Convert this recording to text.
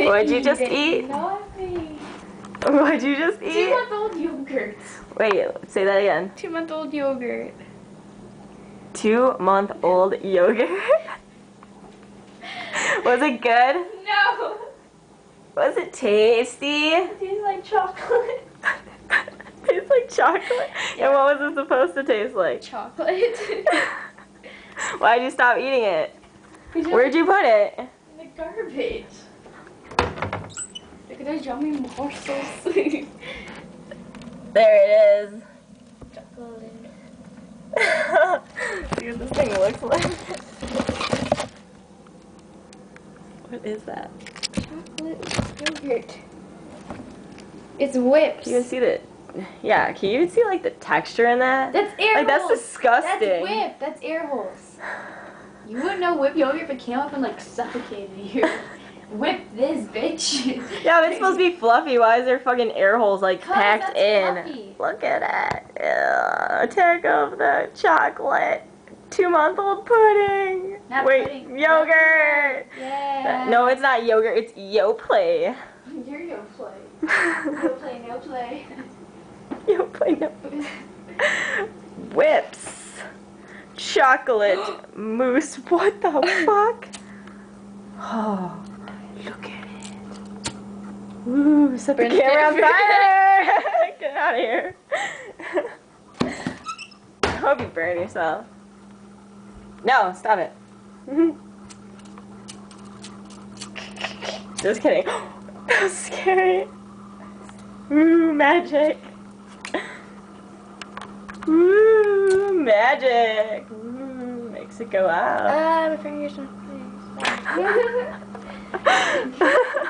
What'd you just eat? Nothing. What'd you just eat? 2-month-old yogurt. Wait, say that again. 2-month-old yogurt. 2-month-old yogurt? Was it good? No. Was it tasty? It tastes like chocolate. Tastes like chocolate? Yeah. And what was it supposed to taste like? Chocolate. Why'd you stop eating it? Where'd you put it? In the garbage. Look at those yummy morsels. There it is. Chocolate. See what this thing looks like. What is that? Chocolate yogurt. It's whipped. Can you even see the... Yeah, can you even see like the texture in that? That's air Like holes. that's disgusting. That's whipped. That's air holes. You wouldn't know whipped yogurt if it came up and like suffocated you. Whip this, bitch. Yeah, but it's supposed to be fluffy. Why is there fucking air holes like packed that's in? fluffy. Look at it. Attack of the chocolate. 2-month-old pudding. Not Wait, pudding. yogurt. Yeah. No, it's not yogurt. It's Yoplait. You're gonna play. No play, no play. Yoplait, no. Whips. Chocolate mousse. What the fuck? Oh, look at it. Ooh, set the Burn the camera on camera. fire. Get out of here. I hope you burn yourself. No, stop it. Just kidding. That was scary. Ooh, magic. Ooh, magic. Ooh, makes it go out. My fingers on my face.